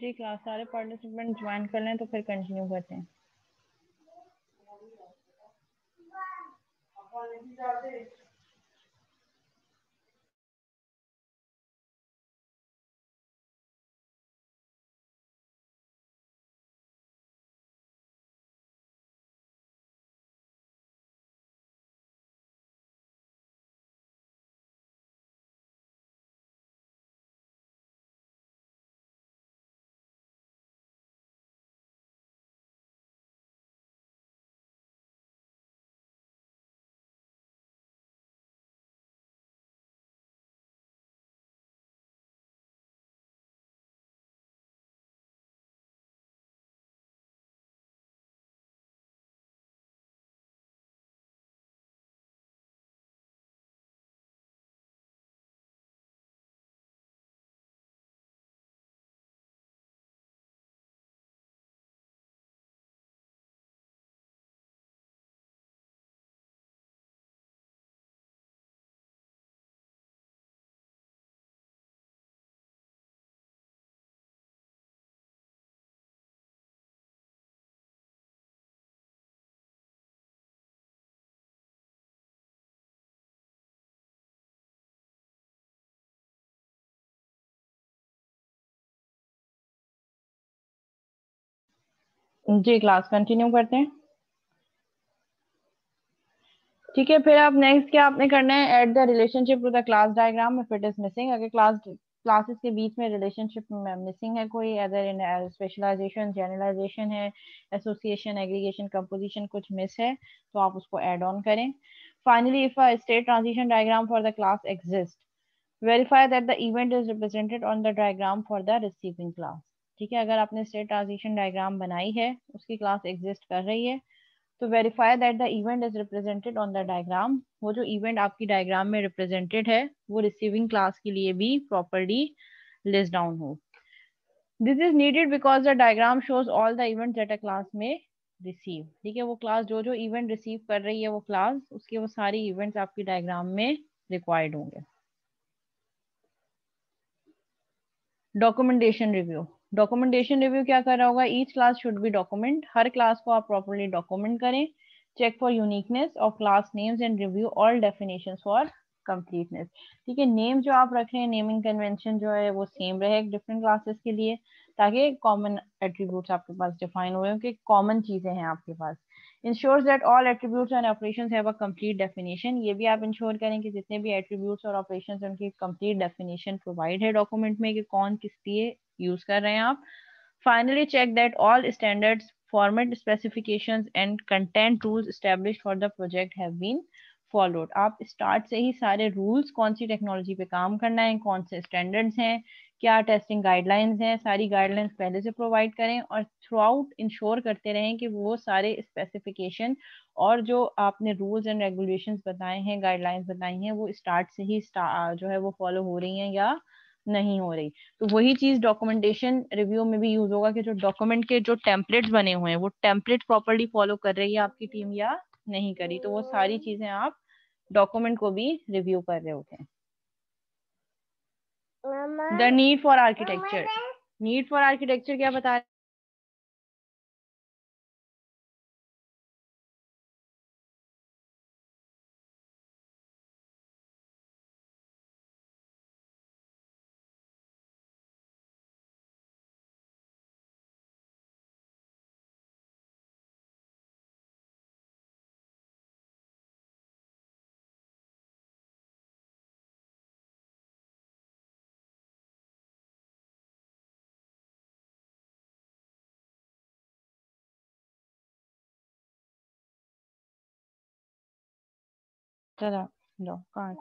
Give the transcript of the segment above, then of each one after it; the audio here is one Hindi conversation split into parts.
जी क्लास सारे पार्टिसिपेंट ज्वाइन कर लें तो फिर कंटिन्यू करते हैं। जी क्लास कंटिन्यू करते हैं। ठीक है, फिर आप नेक्स्ट क्या आपने करना है, add the relationship to the class diagram if it is missing. अगर क्लासेस के बीच में रिलेशनशिप मिसिंग है कोई, अदर इन स्पेशलाइजेशन, जनरलाइजेशन है, एसोसिएशन, एग्रीगेशन, कंपोजिशन कुछ मिस है तो आप उसको ऐड ऑन करें। Finally if a state transition diagram for the class exist, verify that the event is represented on the diagram for the receiving class. ठीक है, अगर आपने स्टेट ट्रांजिशन डायग्राम बनाई है, उसकी क्लास एग्जिस्ट कर रही है, तो verify that the event is represented on the diagram. वो जो इवेंट आपकी डायग्राम में रिप्रेजेंटेड है वो रिसीविंग क्लास के लिए भी प्रॉपर्ली लिस्ट डाउन हो। This is needed because the diagram shows all the events that a class में रिसीव। ठीक है, वो क्लास जो जो इवेंट रिसीव कर रही है वो क्लास, उसके वो सारी इवेंट्स आपकी डायग्राम में रिक्वायर्ड होंगे। Documentation review. डॉक्यूमेंटेशन रिव्यू क्या कर रहा होगा, each class should be document. हर क्लास को आप प्रॉपर्ली डॉक्यूमेंट करें। Check for uniqueness of class names and review all definitions for completeness. ठीक है, नेम जो आप रख रहे हैं, नेमिंग कन्वेंशन जो है वो सेम रहे डिफरेंट क्लासेस के लिए, ताकि कॉमन एट्रीब्यूट्स आपके पास डिफाइन हुए, कि कॉमन चीजें हैं आपके पास। ensures that all attributes and operations have a complete definition। ये भी आप इंश्योर करें कि जितने भी एट्रीब्यूट्स और ऑपरेशंस हैं उनकी कंप्लीट डेफिनेशन प्रोवाइड है डॉक्यूमेंट में, कि कौन किस लिए यूज कर रहे हैं आप। Finally check that all standards, format specifications and content rules established for the project have been followed. आप स्टार्ट से ही सारे रूल्स, कौन सी टेक्नोलॉजी पे काम करना है, कौन से स्टैंडर्ड्स हैं, क्या टेस्टिंग गाइडलाइंस हैं, सारी गाइडलाइंस पहले से प्रोवाइड करें और थ्रू आउट इंश्योर करते रहें कि वो सारे स्पेसिफिकेशन और जो आपने रूल्स एंड रेगुलेशंस बताए हैं, गाइडलाइंस बताई हैं, वो स्टार्ट से ही जो है वो फॉलो हो रही हैं या नहीं हो रही। तो वही चीज डॉक्यूमेंटेशन रिव्यू में भी यूज होगा कि जो डॉक्यूमेंट के जो टेम्पलेट्स बने हुए हैं वो टेम्पलेट प्रॉपर्ली फॉलो कर रही है आपकी टीम या नहीं करी, तो वो सारी चीजें आप डॉक्यूमेंट को भी रिव्यू कर रहे होते हैं। The need for architecture. Need for architecture क्या बता रहे? चलो लो कहाँ?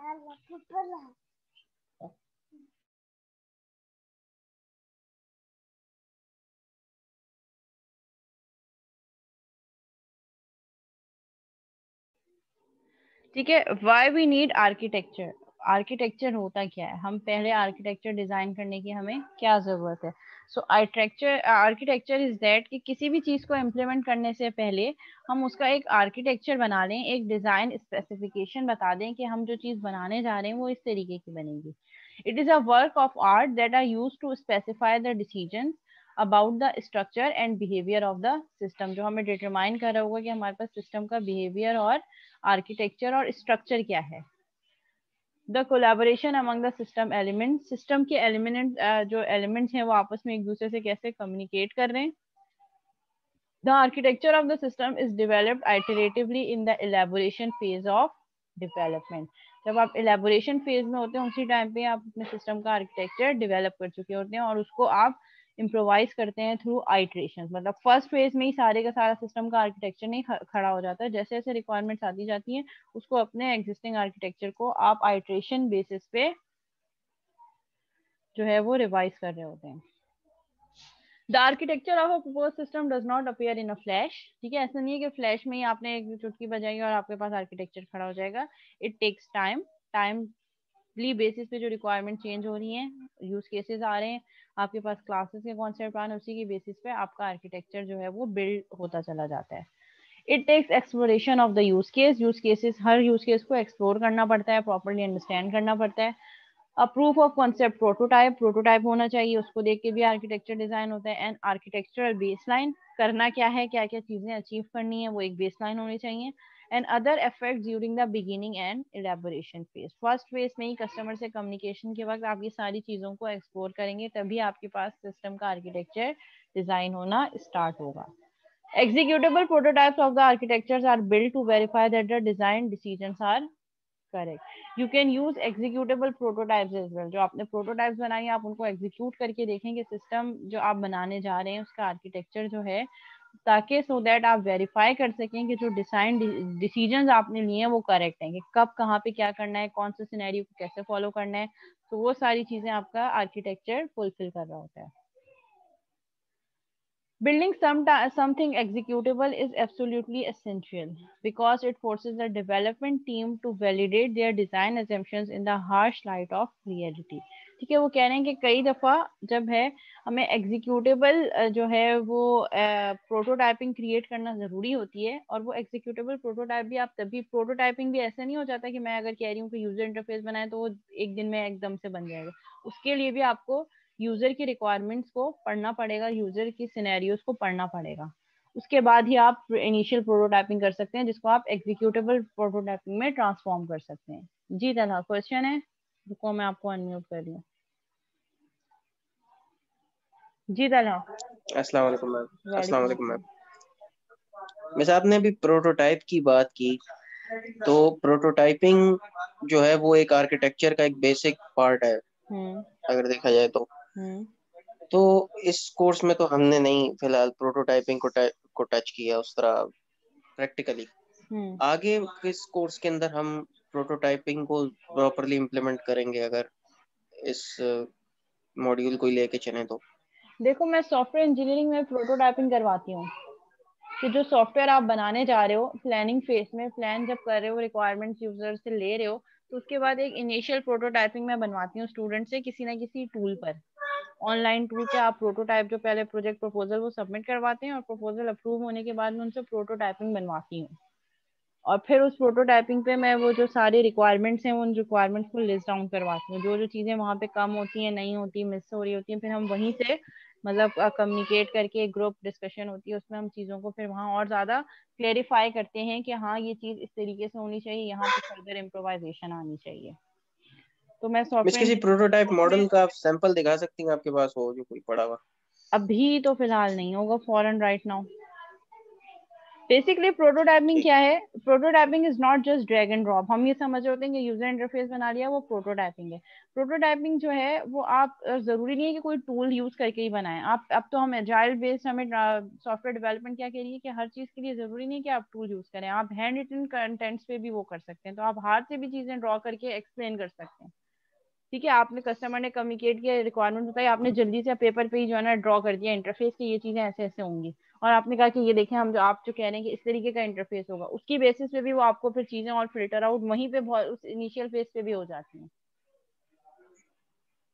ठीक है, why we need architecture. Architecture होता क्या है, हम पहले आर्किटेक्चर डिजाइन करने की हमें क्या जरूरत है। सो आर्किटेक्चर इज दैट कि किसी भी चीज को इम्प्लीमेंट करने से पहले हम उसका एक आर्किटेक्चर बना लें, एक डिजाइन स्पेसिफिकेशन बता दें कि हम जो चीज बनाने जा रहे हैं वो इस तरीके की बनेगी। It is a work of art that are use to specify the decision about the structure and behaviour of the system, जो हमें डिटरमाइन कर रहा होगा कि हमारे पास सिस्टम का बिहेवियर और आर्किटेक्चर और स्ट्रक्चर क्या है। The collaboration among the system element, system के एलिमेंट जो एलिमेंट्स हैं वो आपस में एक दूसरे से कैसे कम्युनिकेट कर रहे हैं। The architecture of the system is developed iteratively in the elaboration phase of development, जब आप इलेबोरेशन फेज में होते हैं उसी टाइम पे आप अपने सिस्टम का आर्किटेक्चर डेवलप कर चुके होते हैं और उसको आप इम्प्रोवाइज करते हैं थ्रू आइट्रेशन। मतलब फर्स्ट फेज में ही सारे का सारा सिस्टम का आर्किटेक्चर नहीं खड़ा हो जाता है, जैसे जैसे रिक्वायरमेंट्स आती जाती हैं उसको अपने एग्जिस्टिंग आर्किटेक्चर को आप आइट्रेशन बेसिस पे जो है वो रिवाइज कर रहे होते हैं। The architecture of a propose system does not appear in a flash, ठीक है, ऐसा नहीं है कि फ्लैश में ही आपने एक चुटकी बजाई और आपके पास आर्किटेक्चर खड़ा हो जाएगा। इट टेक्स टाइमली बेसिस पे जो रिक्वायरमेंट चेंज हो रही है, यूज केसेस आ रहे हैं, आपके पास क्लासेस के कॉन्सेप्ट आ रहे हैं, उसी की बेसिस पे आपका आर्किटेक्चर जो है वो बिल्ड होता चला जाता है। It takes exploration of the use cases, हर यूज केस को एक्सप्लोर करना पड़ता है, प्रॉपरली अंडरस्टैंड करना पड़ता है। A proof of concept prototype होना चाहिए, उसको देख के भी आर्किटेक्चर डिजाइन होता है। एंड आर्किटेक्चरल बेसलाइन, करना क्या है, क्या क्या चीजें अचीव करनी है, वो एक बेसलाइन होनी चाहिए। And other effect during the beginning and elaboration phase, first phase में ही कस्टमर से कम्युनिकेशन के वक्त आप ये सारी चीजों को एक्सप्लोर करेंगे, तभी आपके पास सिस्टम का आर्किटेक्चर डिजाइन होना स्टार्ट होगा। Executable prototypes of the architectures are built to verify that the design decisions are correct. You can use executable prototypes as well. जो आपने prototypes बनाई आप उनको execute करके देखेंगे सिस्टम जो आप बनाने जा रहे हैं उसका आर्किटेक्चर जो है, ताकि सो दैट आप वेरीफाई कर सकें कि जो डिजाइन डिसीजंस आपने लिए हैं वो करेक्ट हैं, कि कब कहाँ पे क्या करना है, कौन से सिनेरियो को कैसे फॉलो करना है, तो वो सारी चीजें आपका आर्किटेक्चर फुलफिल कर रहा होता है। Building something executable is absolutely essential because it forces the development team to validate their design assumptions in the harsh light of reality. ठीक है, वो कह रहे हैं कि कई दफा जब है हमें एग्जीक्यूटेबल जो है वो प्रोटोटाइपिंग क्रिएट करना जरूरी होती है, और वो एग्जीक्यूटेबल प्रोटोटाइप भी आप तभी, प्रोटोटाइपिंग भी ऐसा नहीं हो जाता कि मैं अगर कह रही हूँ कि यूजर इंटरफेस बनाए तो वो एक दिन में एकदम से बन जाएगा। उसके लिए भी आपको यूजर की रिक्वायरमेंट्स को पढ़ना पड़ेगा, यूजर की सिनेरियोज को पढ़ना पड़ेगा, उसके बाद ही आप इनिशियल प्रोटोटाइपिंग कर सकते हैं, जिसको आप एग्जीक्यूटेबल प्रोटोटाइपिंग में ट्रांसफॉर्म कर सकते हैं। जी तला क्वेश्चन है, रुको मैं आपको अनम्यूट कर रही हूँ। जी तला। अस्सलाम वालेकुम मैम। अस्सलाम वालेकुम वालेकुम मैम। अस्सलाम। वैसे आपने अभी प्रोटोटाइप की बात की, तो प्रोटोटाइपिंग जो है वो एक आर्किटेक्चर का एक बेसिक पार्ट है हम्म अगर देखा जाए तो। हम्म तो इस कोर्स में तो हमने नहीं फिलहाल प्रोटोटाइपिंग को टच किया उस तरह प्रैक्टिकली। हम्म आगे किस कोर्स के अंदर हम प्रोटोटाइपिंग को प्रॉपरली इम्प्लीमेंट करेंगे अगर इस मॉड्यूल को ही लेके चलें तो? देखो, मैं सॉफ्टवेयर इंजीनियरिंग में प्रोटोटाइपिंग करवाती हूँ कि जो सॉफ्टवेयर आप बनाने जा रहे हो, प्लानिंग फेज में प्लान जब कर रहे हो, रिक्वायरमेंट्स यूजर से ले रहे हो, तो उसके बाद एक इनिशियल प्रोटोटाइपिंग मैं बनवाती हूँ स्टूडेंट से किसी ना किसी टूल पर, ऑनलाइन टूल पे आप प्रोटोटाइप जो पहले प्रोजेक्ट प्रपोजल वो सबमिट करवाते हैं, और प्रपोजल अप्रूव होने के बाद मैं उनसे प्रोटोटाइपिंग बनवाती हूँ, और फिर उस प्रोटोटाइपिंग पे मैं वो जो सारी रिक्वायरमेंट्स हैं उन रिक्वायरमेंट्स को लिस्ट डाउन करवाती हूँ, जो जो चीजें वहाँ पे कम होती हैं, नहीं होती, मिस हो रही होती हैं, फिर हम वहीं से मतलब कम्युनिकेट करके एक ग्रुप डिस्कशन होती है, उसमें हम चीजों को फिर वहाँ और ज्यादा क्लेरिफाई करते हैं कि हाँ ये चीज इस तरीके से होनी चाहिए, यहाँ पे फर्दर इम्प्रोवाइजेशन आनी चाहिए। तो मैं मिस सॉफ्टवेयर किसी प्रोटोटाइप इंजीनियरिंग में मॉडल का आप सैंपल दिखा सकती हैं आपके पास हो जो कोई पड़ा हुआ? अभी तो फिलहाल नहीं होगा, फॉरन राइट नाउ। बेसिकली प्रोटोटाइपिंग ठीक। क्या है, prototyping is not just drag and drop, हम ये समझ रहे होते हैं कि यूजर इंटरफेस बना लिया वो प्रोटोटाइपिंग है। प्रोटोटाइपिंग जो है वो आप जरूरी नहीं है कि कोई टूल यूज करके ही बनाएं आप, अब तो हम एजाइल बेस्ड, हमें सॉफ्टवेयर डेवलपमेंट क्या कह रही है कि हर चीज के लिए जरूरी नहीं है कि आप टूल यूज करें, आप हैंड रिटन कंटेंट्स पे भी वो कर सकते हैं, तो आप हाथ से भी चीजें ड्रॉ करके एक्सप्लेन कर सकते हैं। ठीक है, आपने कस्टमर ने कम्युनिकेट किया, रिक्वायरमेंट बताई, आपने जल्दी से पेपर पे ही जो है ना ड्रॉ कर दिया इंटरफेस की ये चीजें ऐसे ऐसे होंगी, और आपने कहा कि ये देखें हम जो आप जो कह रहे हैं कि इस तरीके का इंटरफेस होगा, उसकी बेसिस पे भी वो आपको फिर चीजें और फिल्टर आउट वहीं पे बहुत उस इनिशियल फेज पे भी हो जाती हैं।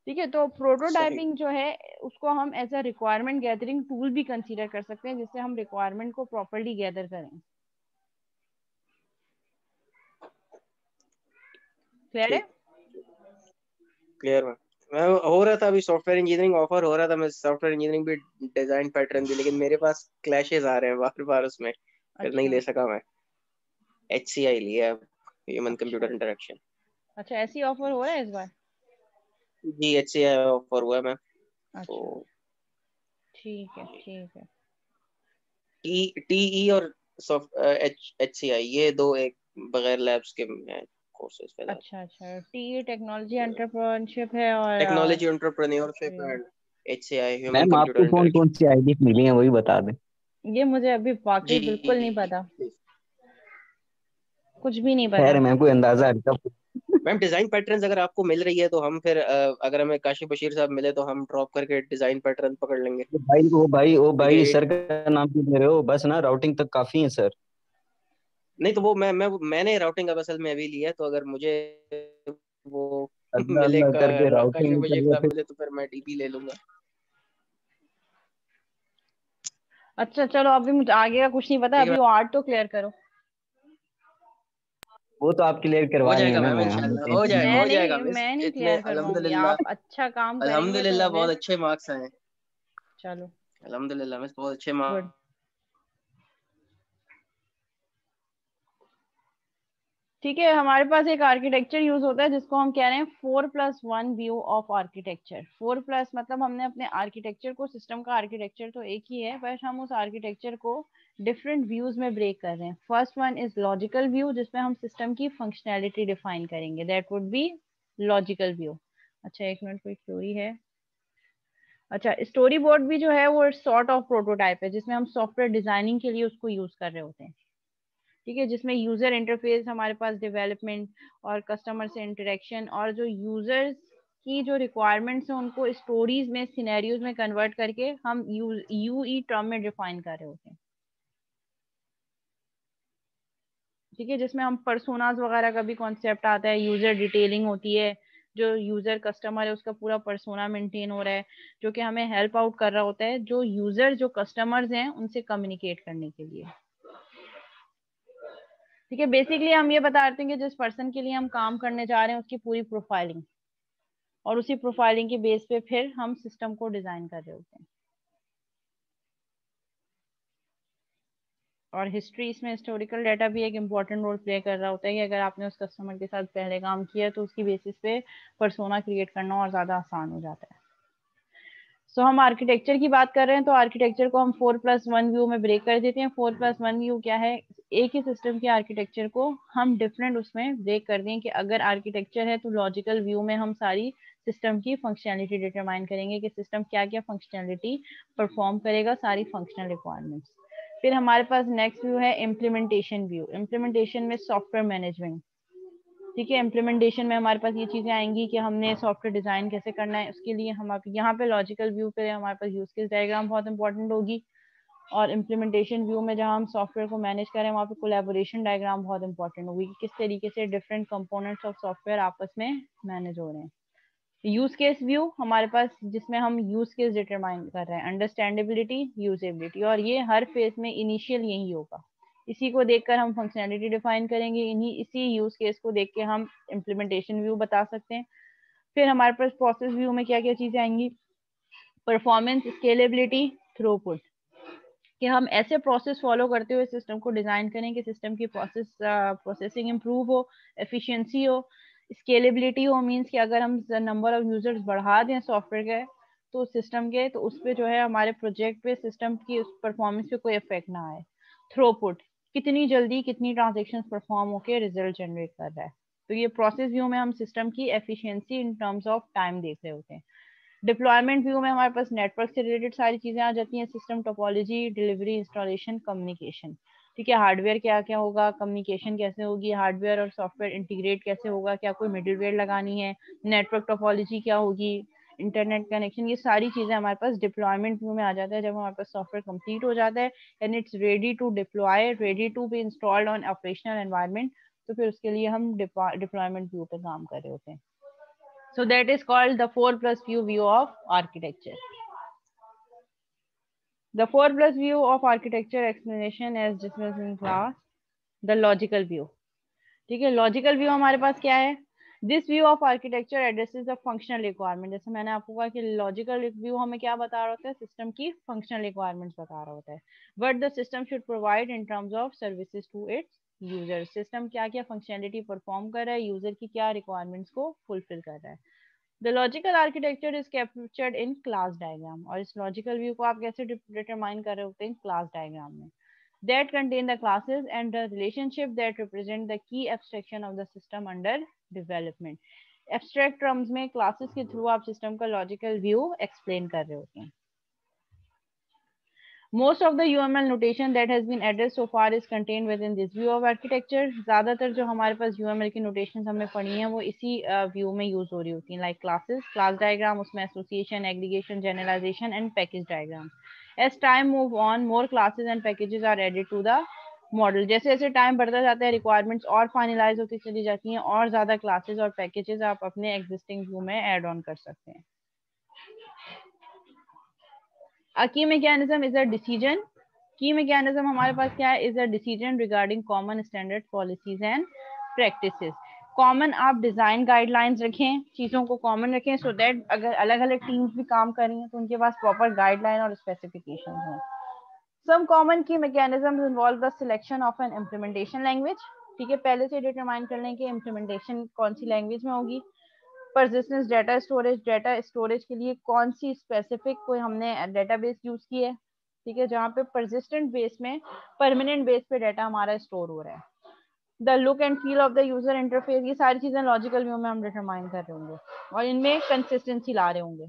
ठीक है, तो सही। प्रोटोटाइपिंग जो है उसको हम as a requirement gathering tool भी कंसीडर कर सकते हैं, जिससे हम रिक्वायरमेंट को प्रॉपरली गैदर करें। क्लियर है? ठीक। Clear ma'am. मैं हो रहा था अभी सॉफ्टवेयर इंजीनियरिंग ऑफर हो रहा था, मैं सॉफ्टवेयर इंजीनियरिंग भी डिजाइन पैटर्न भी, लेकिन मेरे पास क्लैशेस आ रहे हैं बार बार उसमें, फिर नहीं अच्छा ले सका मैं। HCI लिया, ह्यूमन अच्छा कंप्यूटर इंटरेक्शन। अच्छा, ऐसी ऑफर हो रहा है इस बार? जी HCI ऑफर हुआ है मैं तो। अच्छा, ठीक है ठीक है। TE और HCI, ये दो एक बगैर लैब्स के कोर्सेज फिलहाल। अच्छा अच्छा, टी टेक्नोलॉजी एंटरप्रेन्योरशिप है और technology entrepreneurship and HCI human ma'am आपको कंप्यूटर कौन कौन इंटरेक्शन। सी आईडी मिली है वही बता दें। ये मुझे अभी वाकई बिल्कुल नहीं जी पता, कुछ भी नहीं पता। खैर मैम कोई अंदाजा हल्का। मैम डिजाइन पैटर्न्स अगर आपको मिल रही है तो हम फिर अगर हमें काशिफ बशीर साहब मिले तो हम ड्रॉप करके डिजाइन पैटर्न पकड़ लेंगे। ओ भाई क्योंकि सर का नाम क्यों ले रहे हो, बस ना राउटिंग तक काफी है सर। नहीं तो वो मैंने राउटिंग अब असल में अभी लिया है, तो अगर मुझे वो अल्लाह मिले अल्लाह करके काशिफ राउटिंग कर बशीर रहे साहब थे। मिले तो फिर मैं DB ले लूंगा। अच्छा चलो, अभी मुझे आगे का कुछ नहीं पता, ठीक है अभी वो आर्ट तो क्लियर करो। वो तो आप क्लियर हो करवाएंगे जाएगा ना मैम, मैम, हमें इंशाल्लाह हो टेंशन जाएगा नहीं मैं है। हो जाएगा नहीं मिस। मैं नहीं इतने क्लियर करवाऊंगी, आप अल्हम्दुलिल्लाह, अच्छा काम करेंगे तो अल्हम्दुलिल्लाह फिर। बहुत अच्छे मार्क्स आए हैं। चलो, अल्हम्दुलिल्लाह मिस बहुत अच्छे गुड। मार्क्स। ठीक है, हमारे पास एक आर्किटेक्चर यूज होता है जिसको हम कह रहे हैं 4+1 व्यू ऑफ आर्किटेक्चर। 4+ मतलब हमने अपने आर्किटेक्चर को, सिस्टम का आर्किटेक्चर तो एक ही है, बट हम उस आर्किटेक्चर को डिफरेंट व्यूज में ब्रेक कर रहे हैं। First one is logical view, जिसमें हम सिस्टम की फंक्शनैलिटी डिफाइन करेंगे, that would be logical view. अच्छा एक मिनट, कोई क्वेरी है? अच्छा, स्टोरी बोर्ड भी जो है वो सॉर्ट ऑफ प्रोटोटाइप है, जिसमें हम सॉफ्टवेयर डिजाइनिंग के लिए उसको यूज कर रहे होते हैं। ठीक है, जिसमें यूजर इंटरफेस, हमारे पास डेवलपमेंट और कस्टमर से इंटरेक्शन, और जो यूजर्स की जो रिक्वायरमेंट्स हैं उनको स्टोरीज में, सिनेरियोज में कन्वर्ट करके हम यूई टर्म में डिफाइन कर रहे होते हैं। ठीक है, जिसमें हम पर्सोनास वगैरह का भी कॉन्सेप्ट आता है, यूजर डिटेलिंग होती है, जो यूजर कस्टमर है उसका पूरा पर्सोना मेंटेन हो रहा है, जो कि हमें हेल्प आउट कर रहा होता है जो यूजर, जो कस्टमर्स हैं उनसे कम्युनिकेट करने के लिए। ठीक है, बेसिकली हम ये बता रहे हैं कि जिस पर्सन के लिए हम काम करने जा रहे हैं उसकी पूरी प्रोफाइलिंग, और उसी प्रोफाइलिंग के बेस पे फिर हम सिस्टम को डिजाइन कर रहे होते हैं। और हिस्ट्री, इसमें हिस्टोरिकल डाटा भी एक इम्पॉर्टेंट रोल प्ले कर रहा होता है कि अगर आपने उस कस्टमर के साथ पहले काम किया तो उसकी बेसिस पे पर्सोना क्रिएट करना और ज्यादा आसान हो जाता है। सो हम आर्किटेक्चर की बात कर रहे हैं, तो आर्किटेक्चर को हम 4+1 व्यू में ब्रेक कर देते हैं। 4+1 व्यू क्या है? एक ही सिस्टम के आर्किटेक्चर को हम डिफरेंट उसमें ब्रेक कर दें, कि अगर आर्किटेक्चर है तो लॉजिकल व्यू में हम सारी सिस्टम की फंक्शनैलिटी डिटरमाइन करेंगे कि सिस्टम क्या क्या फंक्शनैलिटी परफॉर्म करेगा, सारी फंक्शनल रिक्वायरमेंट्स। फिर हमारे पास नेक्स्ट व्यू है इम्प्लीमेंटेशन व्यू। इम्प्लीमेंटेशन में सॉफ्टवेयर मैनेजमेंट। ठीक है, इम्प्लीमेंटेशन में हमारे पास ये चीजें आएंगी कि हमने सॉफ्टवेयर डिजाइन कैसे करना है, उसके लिए हम यहाँ पे लॉजिकल व्यू पे हमारे पास यूज केस डायग्राम बहुत इंपॉर्टेंट होगी, और इम्प्लीमेंटेशन व्यू में जहाँ हम सॉफ्टवेयर को मैनेज करें वहाँ पे कोलैबोरेशन डायग्राम बहुत इंपॉर्टेंट होगी कि किस तरीके से डिफरेंट कंपोनेंट्स ऑफ सॉफ्टवेयर आपस में मैनेज हो रहे हैं। यूज केस व्यू हमारे पास, जिसमें हम यूज केस डिटरमाइन कर रहे हैं, अंडरस्टैंडेबिलिटी, यूजेबिलिटी, और ये हर फेज में इनिशियल यही होगा। इसी को देखकर हम फंक्शनैलिटी डिफाइन करेंगे, इसी यूज केस को देख के हम इम्प्लीमेंटेशन व्यू बता सकते हैं। फिर हमारे पास प्रोसेस व्यू में क्या क्या चीजें आएंगी? परफॉर्मेंस, स्केलेबिलिटी, थ्रूपुट, कि हम ऐसे प्रोसेस फॉलो करते हुए सिस्टम को डिजाइन करें कि सिस्टम की प्रोसेसिंग इंप्रूव हो, एफिशिएंसी हो, स्केलेबिलिटी हो, मींस कि अगर हम नंबर ऑफ यूजर्स बढ़ा दें सॉफ्टवेयर के तो सिस्टम के, तो उस पर जो है हमारे प्रोजेक्ट पे, सिस्टम की उस परफॉर्मेंस पे कोई इफेक्ट ना आए। थ्रूपुट, कितनी जल्दी कितनी ट्रांजेक्शन परफॉर्म होकर रिजल्ट जनरेट कर रहा है। तो ये प्रोसेस व्यू में हम सिस्टम की efficiency in terms of time देख रहे होते हैं। डिप्लॉयमेंट व्यू में हमारे पास नेटवर्क से रिलेटेड सारी चीजें आ जाती हैं, system topology, delivery, installation, communication. ठीक है, हार्डवेयर क्या क्या होगा, कम्युनिकेशन कैसे होगी, हार्डवेयर और सॉफ्टवेयर इंटीग्रेट कैसे होगा, क्या कोई मिडिलवेयर लगानी है, नेटवर्क टोपोलॉजी क्या होगी, इंटरनेट कनेक्शन, ये सारी चीजें हमारे पास डिप्लॉयमेंट व्यू में आ जाता है। जब हमारे पास सॉफ्टवेयर कंप्लीट हो जाता है and it's ready to deploy, ready to be installed on operational environment, तो फिर उसके लिए हम डिप्लॉयमेंट व्यू पे काम कर रहे होते हैं। So that is called the 4+1 view of architecture. The 4+ view of architecture explanation as discussed in class. The logical view. ठीक है, लॉजिकल व्यू हमारे पास क्या है? This view of architecture addresses the functional requirement. जैसे मैंने आपको कहा कि लॉजिकल व्यू हमें क्या बता रहा होता है, सिस्टम की फंक्शनल रिक्वायरमेंट्स बता रहा होता है, but the system should provide in terms of services to its user. System क्या क्या फंक्शनलिटी परफॉर्म कर रहा है, यूजर की क्या रिक्वायरमेंट्स को फुलफिल कर रहा है। The logical architecture is captured in class diagram. और इस लॉजिकल व्यू को आप कैसे डिटरमाइन कर रहे होते हैं, क्लास डायग्राम में, that contain the classes and the relationship that represent the key abstraction of the system under development. Abstract terms में classes के through आप system का logical view explain कर रहे होते हैं. Most of the UML notation that has been addressed so far is contained within this view of architecture. ज़्यादातर जो हमारे पास UML की notations हमने पढ़ी हैं वो इसी view में use हो रही होती हैं, like classes, class diagram, उसमें association, aggregation, generalization and package diagram. As time move on, more classes and packages are added to the model. जैसे जैसे टाइम बढ़ता जाता है, रिक्वायरमेंट्स और फाइनलाइज होती चली जाती हैं और ज्यादा क्लासेस और पैकेजेस आप अपने एग्जिस्टिंग व्यू में ऐड ऑन कर सकते हैं। A key mechanism is a decision. Key mechanism हमारे पास क्या है, is a decision regarding common standard policies and practices. Common आप डिजाइन गाइडलाइंस रखें, चीजों को कॉमन रखें, सो दैट अगर अलग अलग टीम्स भी काम कर रही हैं तो उनके पास प्रॉपर गाइडलाइन और स्पेसिफिकेशन हैं। Some common key mechanisms involve the selection of an implementation language. ठीक है, पहले से डिटरमाइन कर लें कि इम्प्लीमेंटेशन कौन सी लैंग्वेज में होगी। परसिस्टेंस डेटा स्टोरेज के लिए कौन सी स्पेसिफिक कोई हमने डेटाबेस यूज की है, ठीक है, जहाँ पे परसिस्टेंट बेस में परमानेंट बेस पे डाटा हमारा स्टोर हो रहा है। The look and feel of the user interface, ये सारी चीजें लॉजिकल व्यू में हम डिटरमाइन कर रहे होंगे और इनमें कंसिस्टेंसी ला रहे होंगे।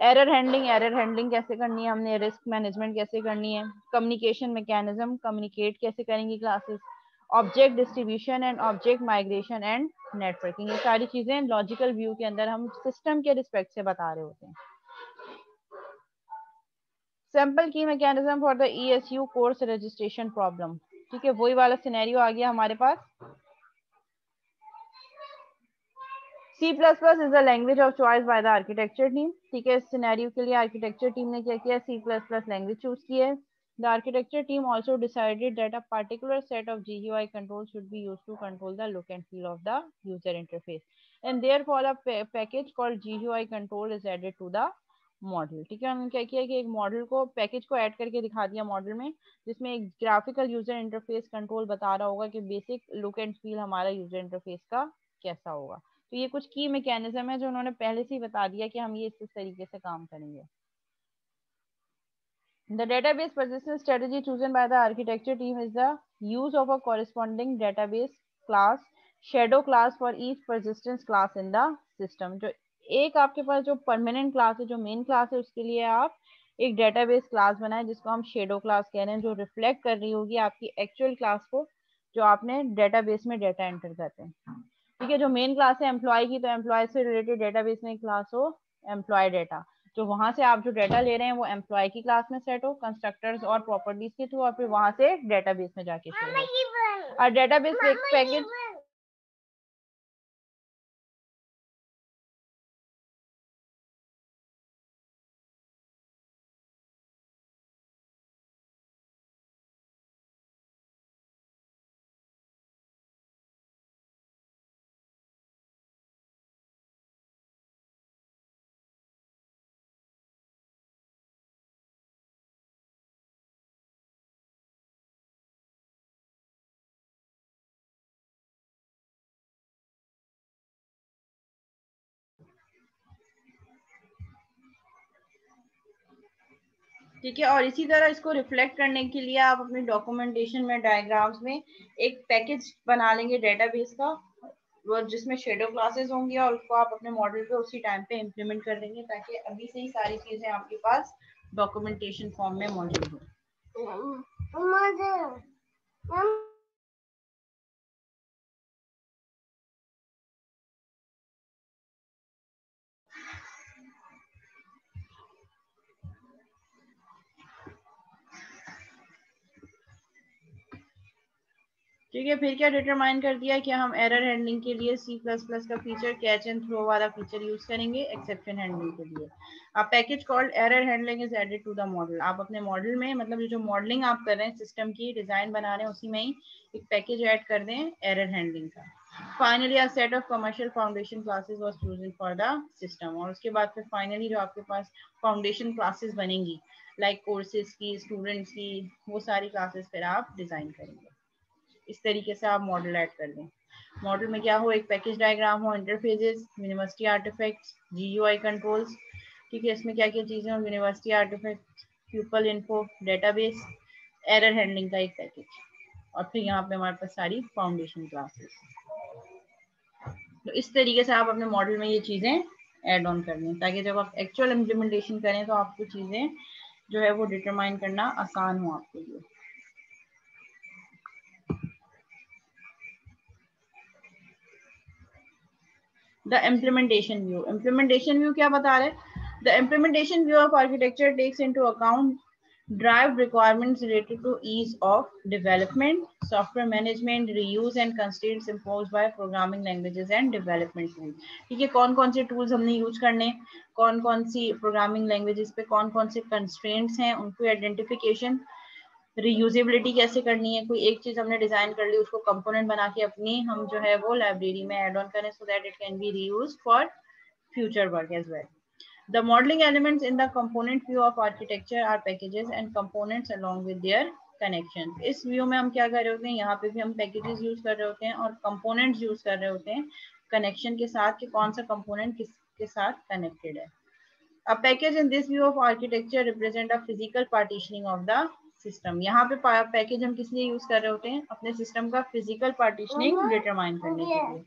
एरर हैंडलिंग कैसे करनी है हमने, रिस्क मैनेजमेंट कैसे करनी है, कम्युनिकेशन मैकेनिज्म, कम्युनिकेट कैसे करेंगी classes, object distribution and object migration and networking, ये सारी चीजें लॉजिकल व्यू के अंदर हम सिस्टम के रिस्पेक्ट से बता रहे होते हैं। सिंपल की mechanism for the ESU course registration problem, ठीक है, वही वाला सिनेरियो आ गया हमारे पास। C++ is the language of choice by the architecture team, ठीक है, इस सिनेरियो के लिए आर्किटेक्चर टीम ने क्या किया, C++ लैंग्वेज चूज की है। The architecture team also decided that a particular set of GUI controls should be used to control the look and feel of the user interface, and therefore a package called GUI control is added to the model. ठीक है, उन्होंने क्या किया कि एक मॉडल को पैकेज को ऐड करके दिखा दिया मॉडल में, जिसमें एक ग्राफिकल यूजर इंटरफेस कंट्रोल बता रहा होगा कि बेसिक लुक एंड फील हमारा यूजर इंटरफेस का कैसा होगा। तो ये कुछ की मैकेनिज्म है जो उन्होंने पहले से ही बता दिया कि हम ये इस तरीके से काम करेंगे। The database persistence strategy chosen by the architecture team is the use of a corresponding database class, shadow class for each persistence class in the system. जो एक आपके पास जो परमानेंट क्लास है, जो मेन क्लास है, उसके लिए आप एक डेटाबेस क्लास बनाए जिसको हम शेडो क्लास कह रहे हैं, जो रिफ्लेक्ट कर रही होगी आपकी एक्चुअल क्लास को जो आपने डेटाबेस में डेटा एंटर करते हैं। ठीक है, जो मेन क्लास है एम्प्लॉय की, तो एम्प्लॉय से रिलेटेड डेटाबेस में क्लास हो एम्प्लॉय डेटा, जो वहां से आप जो डेटा ले रहे हैं वो एम्प्लॉय की क्लास में सेट हो कंस्ट्रक्टर्स और प्रॉपर्टीज के थ्रू, और फिर वहां से डेटाबेस में जाके शो हो। और डेटाबेस पैकेज ठीक है, और इसी तरह इसको रिफ्लेक्ट करने के लिए आप अपने डॉक्यूमेंटेशन में डायग्राम्स में एक पैकेज बना लेंगे डेटाबेस का, वो जिसमें शेडो क्लासेस होंगी, और उसको आप अपने मॉडल पे उसी टाइम पे इम्प्लीमेंट कर देंगे ताकि अभी से ही सारी चीजें आपके पास डॉक्यूमेंटेशन फॉर्म में मौजूद हो। ठीक है, फिर क्या डिटरमाइन कर दिया कि हम एरर हैंडलिंग के लिए C++ का फीचर कैच एंड थ्रो वाला फीचर यूज करेंगे एक्सेप्शन हैंडलिंग के लिए। अब package called error handling is added to the model. आप अपने मॉडल में, मतलब जो मॉडलिंग आप कर रहे हैं, सिस्टम की डिजाइन बना रहे हैं, उसी में ही एक पैकेज ऐड कर दें एरर हैंडलिंग का। Finally a set of commercial foundation classes was chosen for the system, और उसके बाद फिर फाइनली जो आपके पास फाउंडेशन क्लासेस बनेंगी लाइक कोर्सेज की, स्टूडेंट्स की, वो सारी क्लासेस फिर आप डिजाइन करेंगे। इस तरीके से आप मॉडल ऐड कर दें। मॉडल में क्या हो, एक पैकेज डायग्राम हो, interfaces, university artifacts, GUI controls, ठीक है, इसमें क्या क्या चीजें हो, university artifact, people info, database, error handling का एक पैकेज, और फिर यहाँ पे हमारे पास सारी फाउंडेशन क्लासेस। तो इस तरीके से आप अपने मॉडल में ये चीजें ऐड ऑन कर लें, ताकि जब आप एक्चुअल इम्प्लीमेंटेशन करें तो आपको चीजें जो है वो डिटरमाइन करना आसान हो आपके लिए। द इम्प्लीमेंटेशन व्यू क्या बता रहे हैं? The implementation view of architecture takes into account derived requirements related to ease of development, software management, reuse and constraints imposed by programming languages and development tools। ठीक है, कौन कौन से टूल्स हमने यूज करने, कौन कौन सी प्रोग्रामिंग लैंग्वेजेस पे कौन कौन से कंस्ट्रेंट्स हैं, उनको आइडेंटिफिकेशन, रीयूजेबिलिटी कैसे करनी है, कोई एक चीज हमने डिजाइन कर ली उसको कंपोनेंट बना के अपनी हम जो है वो लाइब्रेरी में ऐड ऑन करें so that it can be reuse for future work as well. The modeling elements in the component view of architecture are packages and components along with their connections। इस व्यू में हम क्या कर रहे होते हैं, यहाँ पे भी हम packages यूज कर रहे होते हैं और components यूज कर रहे होते हैं कनेक्शन के साथ कि कौन सा component किसके साथ कनेक्टेड है। A package in this view of architecture represent a physical partitioning of the system। यहाँ पे पैकेज हम किस लिए यूज कर रहे होते हैं, अपने सिस्टम का फिजिकल पार्टीशनिंग डिटरमाइन करने के लिए।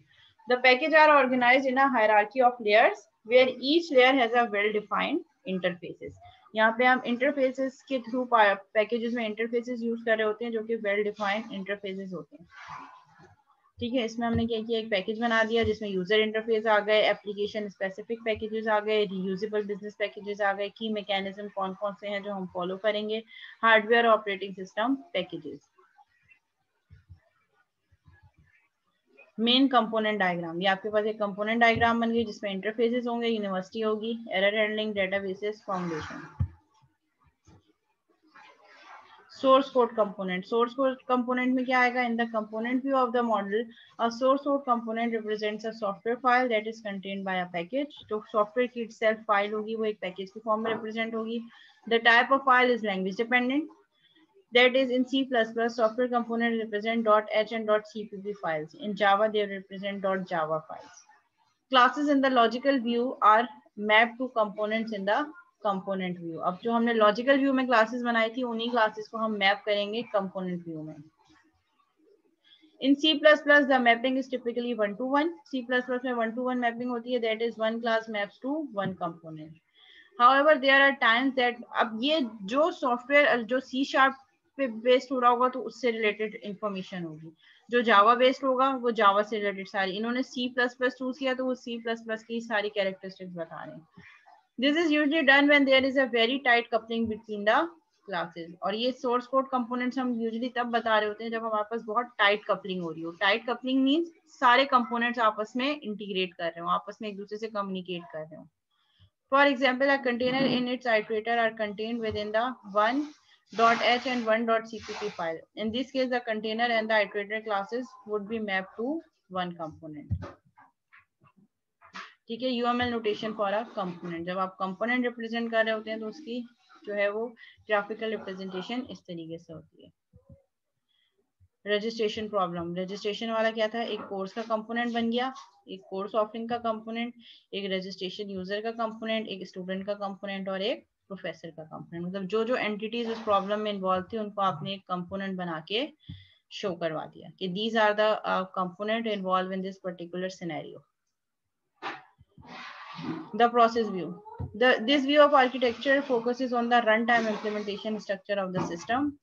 The packages are organized in a hierarchy of layers where each layer has a well-defined interfaces। यहाँ पे हम interfaces के थ्रू पैकेजेस में interfaces यूज कर रहे होते हैं जो कि well-defined interfaces होते हैं। ठीक है, इसमें हमने क्या किया, एक पैकेज बना दिया जिसमें यूजर इंटरफेस आ गए, एप्लीकेशन स्पेसिफिक पैकेजेस आ गए, रीयूजेबल बिजनेस पैकेजेस आ गए, की मैकेनिज्म कौन कौन से हैं जो हम फॉलो करेंगे, hardware operating system packages. Main component diagram, ये आपके पास एक कंपोनेंट डायग्राम बन गई जिसमें इंटरफेसेस होंगे, यूनिवर्सिटी होगी, error handling, databases, foundation. Source code component, source code component में क्या आएगा, in the component view of the model a source code component represents a software file that is contained by a package. जो सॉफ्टवेयर की सेल्फ फाइल होगी वो एक पैकेज के फॉर्म में रिप्रेजेंट होगी। The type of file is language dependent, that is in C++, software component represent .h and .cpp files. In Java, they represent .java files. Classes in the logical view are mapped to components in the component view। अब जो हमने logical view में classes बनाई थी उन्हीं classes को हम map करेंगे component view में। In C++, the mapping is typically 1-to-1। C++ में 1-to-1 mapping होती है, that is one class maps to one component। However, there are times that अब ये जो सॉफ्टवेयर जो C# पे बेस्ड हो रहा होगा तो उससे रिलेटेड इंफॉर्मेशन होगी, जो जावा बेस्ड होगा वो जावा से रिलेटेड सारी, इन्होंने C++ चूज किया तो वो C++ की सारी कैरेक्टरिस्टिक्स बता रहे हैं। This is usually done when there is a very tight coupling between the classes. और ये सोर्स कोड कंपोनेंट्स हम यूजुअली तब बता रहे होते हैं जब हमारे पास बहुत टाइट कपलिंग हो रही हो। टाइट कपलिंग मींस सारे कंपोनेंट्स आपस में इंटीग्रेट कर रहे हो, आपस में एक दूसरे से कम्युनिकेट कर रहे हो। For example, a container in its iterator are contained within the one.h and one.cpp file. In this case, the container and the iterator classes would be mapped to one component. ठीक है, UML notation for a component। जब आप component represent कर रहे होते हैं तो उसकी जो है वो graphical representation इस तरीके से होती है। रजिस्ट्रेशन प्रॉब्लम, रजिस्ट्रेशन वाला क्या था, एक कोर्स का कंपोनेंट बन गया, एक कोर्स ऑफरिंग का कंपोनेंट, एक रजिस्ट्रेशन यूजर का कंपोनेंट, एक स्टूडेंट का कंपोनेंट और एक प्रोफेसर का कंपोनेंट। मतलब जो जो एंटिटीज उस प्रॉब्लम में इन्वॉल्व थी उनको आपने एक कंपोनेंट बना के शो करवा दिया कि these are the component involved in this particular scenario. The process view. This view of architecture focuses on the runtime implementation structure of the system.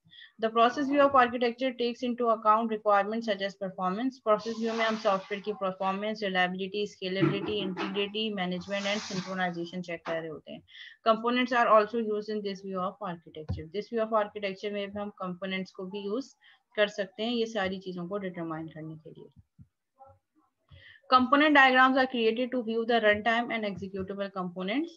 The process view of architecture takes into account requirements such as performance. Process view में हम सॉफ्टवेयर की performance, reliability, scalability, integrity, management and synchronization check कर रहे होते हैं। Components are also used in this view of architecture. This view of architecture में हम components को भी use कर सकते हैं ये सारी चीजों को determine करने के लिए। Component diagrams are created to view the runtime and executable components.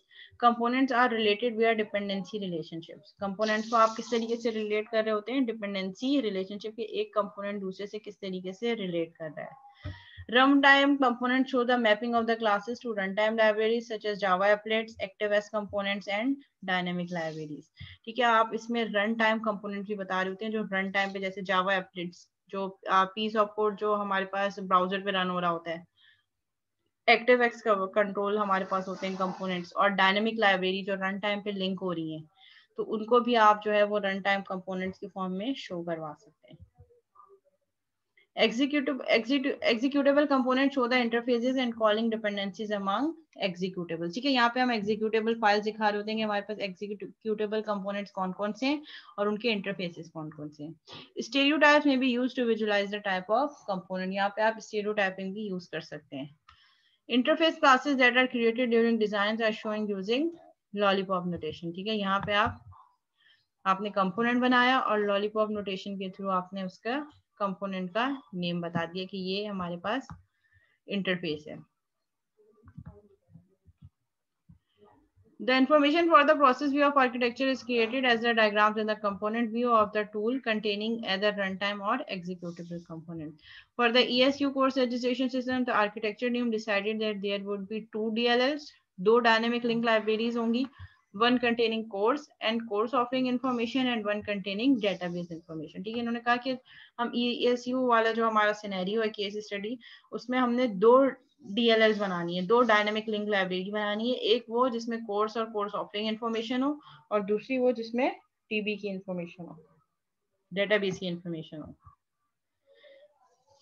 Components are related via dependency relationships. Components को आप किस तरीके से relate कर रहे होते हैं, dependency relationship के एक component दूसरे से किस तरीके से relate कर रहा है। Runtime components show the mapping of the classes to runtime libraries such as Java applets, ActiveS components and dynamic libraries. ठीक है, आप इसमें रन टाइम कंपोनेंट भी बता रहे होते हैं जो रन टाइम पे, जैसे जावा एप्लेट्स जो पीस ऑफ कोड जो हमारे पास ब्राउजर पे रन हो रहा होता है, ActiveX कंट्रोल हमारे पास होते हैं कंपोनेंट्स, और डायनेमिक लाइब्रेरी जो रन टाइम पे लिंक हो रही हैं, तो उनको भी आप जो है वो रन टाइम कंपोनेंट्स के फॉर्म में शो करवा सकते हैं. Executable components show the interfaces and calling dependencies among executables. ठीक है, यहाँ पे हम executable files दिखा रहे होते हैं कि हमारे पास executable components कौन कौन से हैं और उनके interfaces कौन कौन से हैं. Stereotypes may be used to visualize the type of component. यहाँ पे आप stereotyping भी use कर सकते हैं. Interface classes that are created during designs are showing using lollipop notation. ठीक है, यहाँ पे आपने कंपोनेंट बनाया और लॉलीपॉप नोटेशन के थ्रू आपने उसका कंपोनेंट का नेम बता दिया कि ये हमारे पास इंटरफेस है. The information for the process view of architecture is created as the diagrams in the component view of the tool containing either runtime or executable component. For the ESU course registration system, the architecture team decided that there would be 2 DLLs, 2 dynamic link libraries होंगी, one containing course and course offering information and one containing database information. ठीक है, इन्होंने कहा कि हम ESU वाला जो हमारा सिनेरियो है केस स्टडी, उसमें हमने 2 DLLs बनानी है, 2 डायनेमिक लिंक लाइब्रेरी बनानी है, एक वो जिसमें कोर्स और कोर्स ऑफरिंग इंफॉर्मेशन हो और दूसरी वो जिसमें टीबी की इंफॉर्मेशन हो, डेटाबेस की इंफॉर्मेशन हो.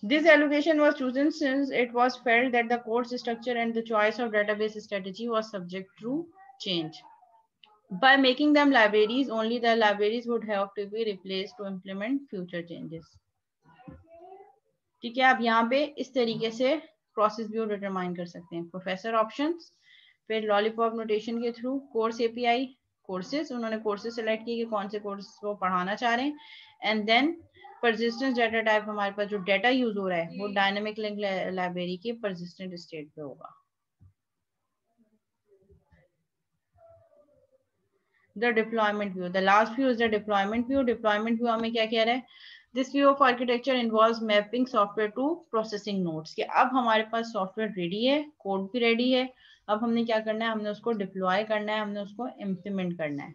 This allocation was chosen since it was felt that the course structure and the choice of database strategy was subject to change. By making them libraries, only the libraries would have to be replaced to implement future changes. ठीक है, आप यहाँ पे इस तरीके से प्रोसेस व्यू डिटरमाइन कर सकते हैं. प्रोफेसर ऑप्शंस, फिर लॉलीपॉप नोटेशन के थ्रू कोर्स एपीआई, कोर्सेज, उन्होंने कोर्सेज सेलेक्ट किए कि कौन से कोर्स वो पढ़ाना चाह रहे हैं, and then persistent data type, हमारे पास जो डाटा यूज हो रहा है वो डायनेमिक लिंक लाइब्रेरी के परसिस्टेंट स्टेट पे होगा. The deployment view, the last view is the deployment view. Deployment view हमें क्या कह रहा है? This view of architecture involves mapping software to processing nodes. कि अब हमारे पास सॉफ्टवेयर रेडी है, कोड भी रेडी है, अब हमने क्या करना है, हमने उसको डिप्लॉय करना है, हमने उसको इम्प्लीमेंट करना है.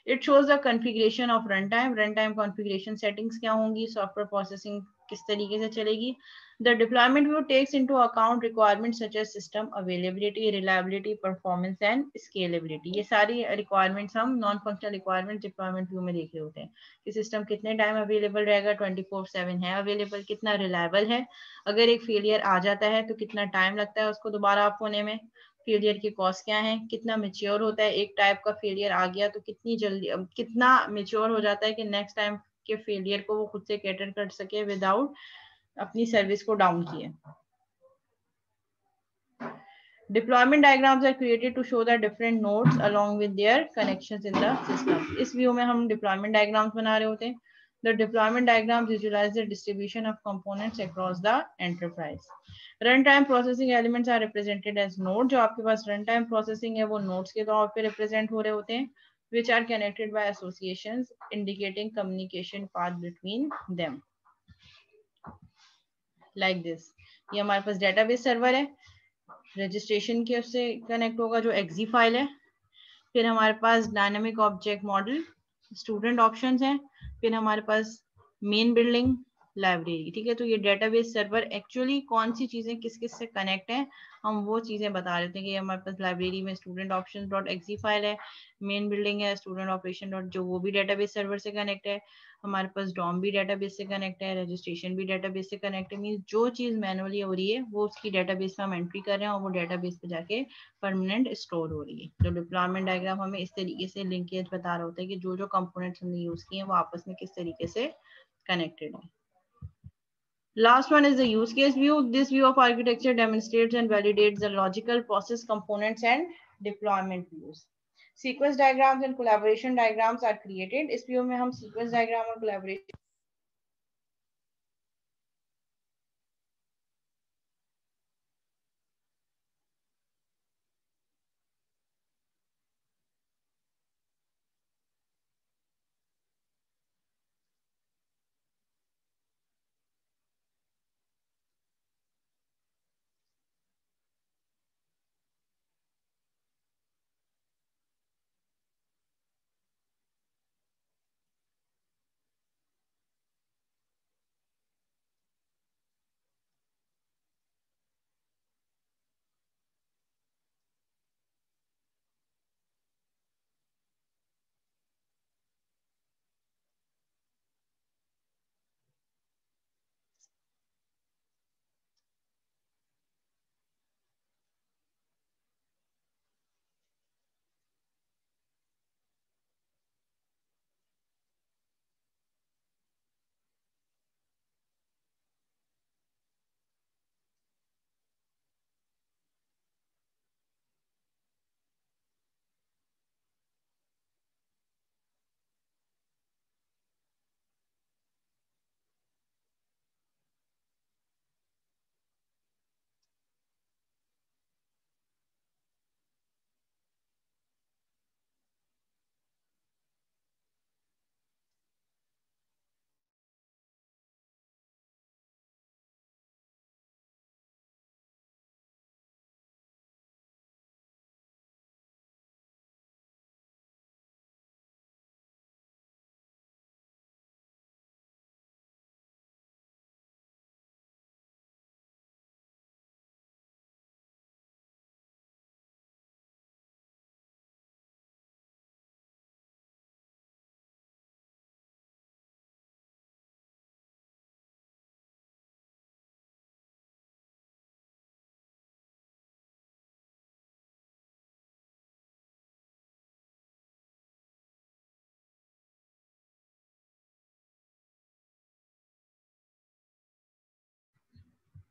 It shows the configuration of runtime. Runtime configuration settings क्या होंगी, सॉफ्टवेयर प्रोसेसिंग किस तरीके से चलेगी. The deployment view takes into account requirements such as system availability, reliability, performance and scalability. ये सारी requirements हम non functional requirements deployment view में देख रहे होते हैं कि सिस्टम कितने टाइम अवेलेबल रहेगा, 24/7 है अवेलेबल, कितना रिलायबल है, अगर एक फेलियर आ जाता है तो कितना टाइम लगता है उसको दोबारा अप होने में, फेलियर की कॉस्ट क्या है, कितना मेच्योर होता है, एक टाइप का फेलियर आ गया तो कितनी जल्दी, कितना मेच्योर हो जाता है कि नेक्स्ट टाइम के फेलियर को वो खुद से कैटर कर सके विदाउट अपनी सर्विस को डाउन किए. Deployment diagrams are created to show the different nodes along with their connections in the system. इस व्यू में हम deployment diagrams बना रहे होते हैं. The deployment diagrams visualize the distribution of components across the enterprise. Runtime processing elements are represented as nodes. जो आपके पास runtime processing है वो nodes के तौर पे represent हो रहे होते हैं, which are connected by associations indicating communication path between them. Like this. ये हमारे पास database server है, रजिस्ट्रेशन के उससे कनेक्ट होगा जो एक्जी फाइल है, फिर हमारे पास dynamic object model, student options हैं, फिर हमारे पास मेन बिल्डिंग लाइब्रेरी. ठीक है, तो ये डेटाबेस सर्वर एक्चुअली कौन सी चीजें किस किस से कनेक्ट हैं हम वो चीजें बता रहे थे कि हमारे पास लाइब्रेरी में student options dot exe file है, मेन बिल्डिंग है, स्टूडेंट ऑपरेशन डॉट जो वो भी डेटाबेस सर्वर से कनेक्ट है, हमारे पास डॉम भी डेटाबेस से कनेक्ट है, रजिस्ट्रेशन भी डेटाबेस से कनेक्ट है. मींस जो चीज मैनुअली हो रही है वो उसकी डेटाबेस में हम एंट्री कर रहे हैं और वो डेटाबेस पे जाके परमानेंट स्टोर हो रही है. तो डिप्लॉयमेंट डायग्राम हमें इस तरीके से लिंकेज बता रहा होता है कि जो जो कंपोनेंट्स हमने यूज किए हैं वो आपस में किस तरीके से कनेक्टेड है. Last one is the use case view. This view of architecture demonstrates and validates the logical process components and deployment views. Sequence diagrams and collaboration diagrams are created. इस view में हम sequence diagram और collaboration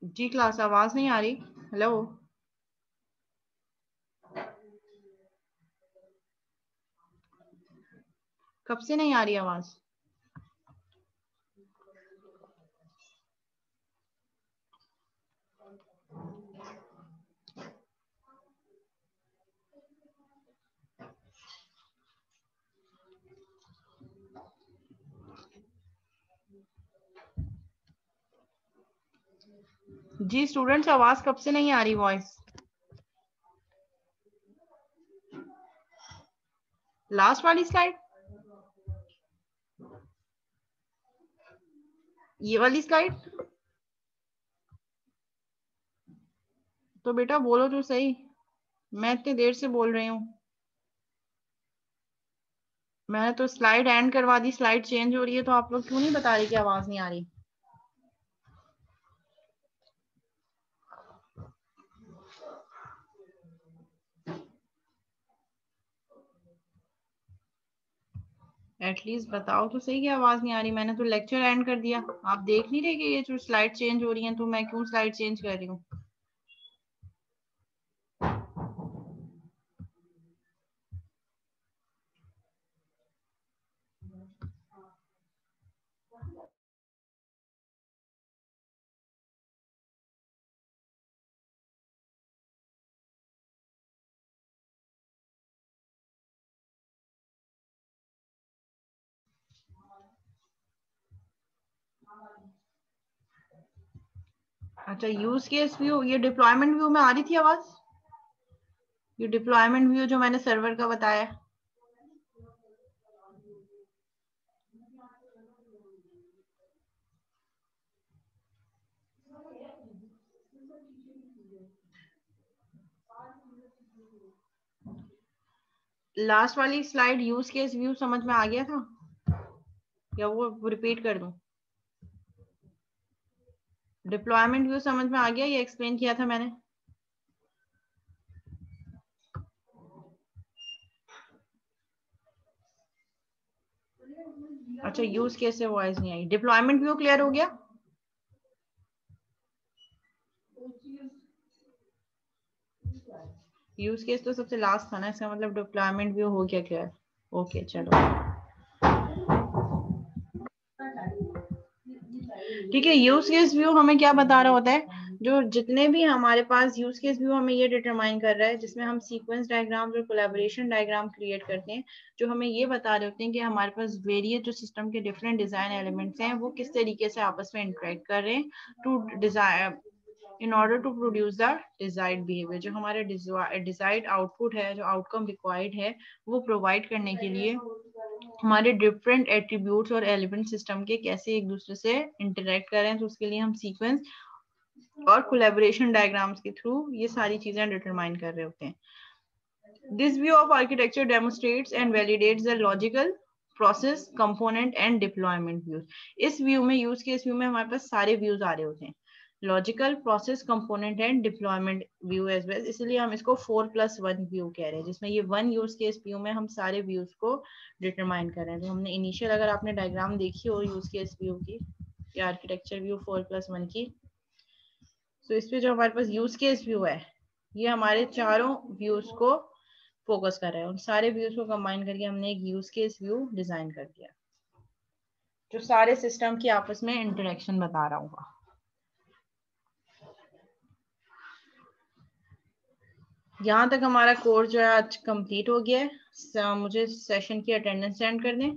जी क्लास आवाज नहीं आ रही। हेलो कब से नहीं आ रही आवाज? जी स्टूडेंट्स आवाज कब से नहीं आ रही वॉइस? लास्ट वाली स्लाइड, ये वाली स्लाइड, तो बेटा बोलो तो सही, मैं इतनी देर से बोल रही हूँ। मैंने तो स्लाइड एंड करवा दी, स्लाइड चेंज हो रही है, तो आप लोग क्यों नहीं बता रही कि आवाज नहीं आ रही? एटलीस्ट बताओ तो सही कि आवाज नहीं आ रही। मैंने तो लेक्चर एंड कर दिया, आप देख नहीं रहे कि ये जो स्लाइड चेंज हो रही है, तो मैं क्यों स्लाइड चेंज कर रही हूँ? अच्छा यूज केस व्यू, ये डिप्लॉयमेंट व्यू में आ रही थी आवाज? ये डिप्लॉयमेंट व्यू जो मैंने सर्वर का बताया, लास्ट वाली स्लाइड यूज केस व्यू समझ में आ गया था या वो रिपीट कर दूं? डिप्लॉयमेंट व्यू समझ में आ गया, ये एक्सप्लेन किया था मैंने। अच्छा यूज केस से वॉइस नहीं आई, डिप्लॉयमेंट व्यू क्लियर हो गया? यूज केस तो सबसे लास्ट था ना, इसका मतलब डिप्लॉयमेंट व्यू हो गया क्लियर। ओके चलो ठीक है। यूज केस व्यू हमें क्या बता रहा होता है, जो जितने भी हमारे पास यूज केस व्यू हमें ये डिटरमाइन कर रहा है, जिसमें हम सीक्वेंस डायग्राम और कोलैबोरेशन डायग्राम क्रिएट करते हैं, जो हमें ये बता रहे होते हैं कि हमारे पास वेरियस जो सिस्टम के डिफरेंट डिजाइन एलिमेंट्स हैं वो किस तरीके से आपस में इंटरेक्ट कर रहे हैं to design in order to produce the desired behaviour. जो हमारा डिजायर्ड आउटपुट है, जो आउटकम रिक्वायर्ड है, वो प्रोवाइड करने के लिए हमारे डिफरेंट एट्रीब्यूट्स और एलिमेंट सिस्टम के कैसे एक दूसरे से इंटरेक्ट कर रहे हैं, तो उसके लिए हम सीक्वेंस और कोलैबोरेशन डायग्राम्स के थ्रू ये सारी चीजें डिटरमाइन कर रहे होते हैं। This view of architecture demonstrates and validates the logical process component and deployment views. इस व्यू में, यूज केस व्यू में हमारे पास सारे व्यूज आ रहे होते हैं, logical, process, component and deployment view as well. इसलिए हम इसको 4+1 व्यू कह रहे हैं, जिसमें ये 1 यूज केस व्यू में हम सारे व्यूज को डिटरमाइन कर रहे हैं। तो हमने इनिशियल, अगर आपने डायग्राम देखी हो यूज केस व्यू की या आर्किटेक्चर व्यू 4+1 की, तो इस पे जो हमारे पास यूज केस व्यू है, ये हमारे चारों व्यूज को फोकस कर रहा है। उन सारे व्यूज को कंबाइन करके हमने एक यूज केस व्यू डिजाइन कर दिया, जो सारे सिस्टम की आपस में इंटरेक्शन बता रहा होगा। यहाँ तक हमारा कोर्स जो है आज कंप्लीट हो गया है। मुझे सेशन की अटेंडेंस सेंड कर दें।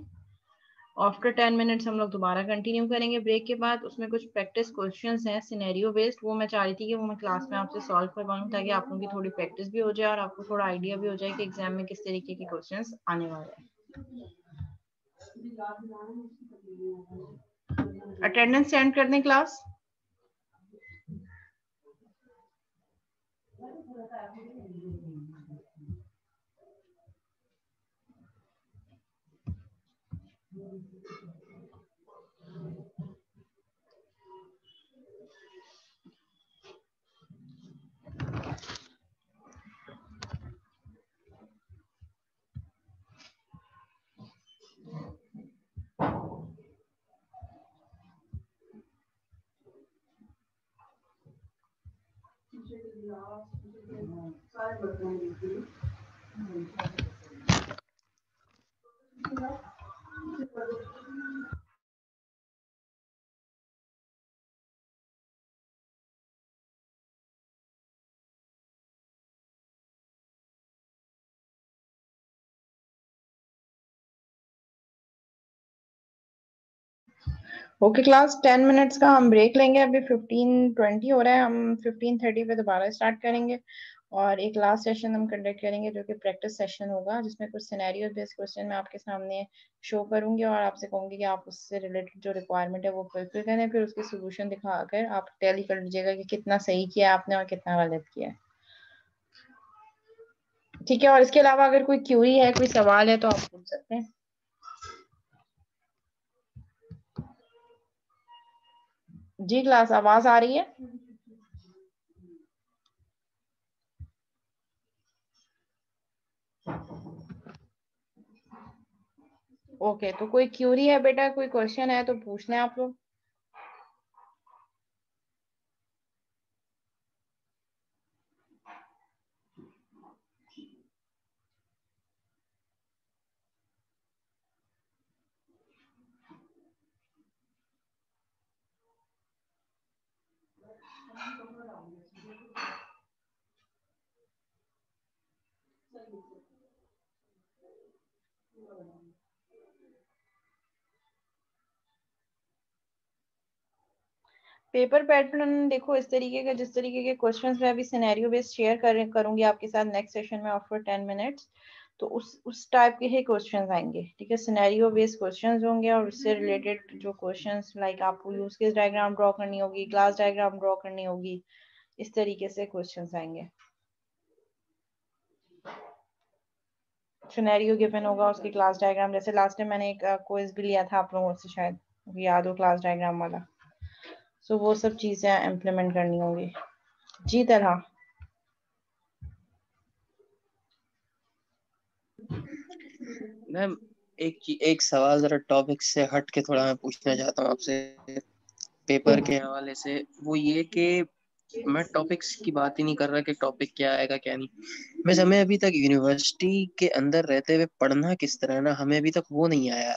आफ्टर 10 मिनट्स हम लोग दोबारा कंटिन्यू करेंगे ब्रेक के बाद। उसमें कुछ प्रैक्टिस क्वेश्चंस हैं सिनेरियो बेस्ड, वो मैं चाह रही थी कि वो मैं क्लास में आपसे सॉल्व करवाऊं, ताकि आप लोगों की थोड़ी प्रैक्टिस भी हो जाए और आपको थोड़ा आइडिया भी हो जाए कि एग्जाम में किस तरीके के क्वेश्चंस आने वाले हैं। अटेंडेंस सेंड कर दें क्लास। ओके क्लास 10 मिनट्स का हम ब्रेक लेंगे। अभी 15:20 हो रहा है, हम 15:30 पे दोबारा स्टार्ट करेंगे और एक लास्ट सेशन हम कंडक्ट करेंगे जो कि प्रैक्टिस सेशन होगा, जिसमें कुछ सिनेरियो बेस्ड क्वेश्चन मैं आपके सामने शो करूंगी और आपसे कहूंगी कि आप उससे रिलेटेड जो रिक्वायरमेंट है वो फुलफिल करें, फिर उसकी सोल्यूशन दिखाकर आप टैली कर लीजिएगा कि कितना सही किया आपने और कितना गलत किया है। ठीक है, और इसके अलावा अगर कोई क्यूरी है, कोई सवाल है तो आप पूछ सकते हैं। जी क्लास, आवाज आ रही है? ओके, तो कोई क्यूरी है बेटा, कोई क्वेश्चन है तो पूछ लें आप लोग। पेपर पैटर्न देखो इस तरीके का, जिस तरीके के क्वेश्चंस मैं अभी सिनेरियो बेस्ड शेयर करूंगी आपके साथ नेक्स्ट सेशन में आफ्टर 10 मिनट्स, तो उस टाइप के ही क्वेश्चंस आएंगे। ठीक है, सिनेरियो बेस्ड क्वेश्चंस होंगे और उससे रिलेटेड जो क्वेश्चंस लाइक आपको यूज केस डायग्राम ड्रॉ करनी होगी, क्लास डायग्राम ड्रॉ करनी होगी, इस तरीके से क्वेश्चंस आएंगे। सिनेरियो गिवन होगा, उसकी क्लास डायग्राम, जैसे लास्ट टाइम मैंने एक क्विज भी लिया था आप लोगों से, शायद याद हो, क्लास डायग्राम वाला। सो वो सब चीजें इम्प्लीमेंट करनी होंगी। जी तरह मैम एक सवाल जरा टॉपिक से हट के थोड़ा मैं पूछना चाहता हूँ आपसे पेपर के हवाले से। वो ये कि मैं टॉपिक्स की बात ही नहीं कर रहा कि टॉपिक क्या आएगा क्या नहीं। बस हमें अभी तक यूनिवर्सिटी के अंदर रहते हुए पढ़ना किस तरह है ना, हमें अभी तक वो नहीं आया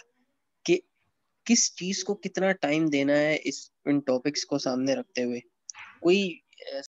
कि किस चीज को कितना टाइम देना है इस इन टॉपिक्स को सामने रखते हुए। कोई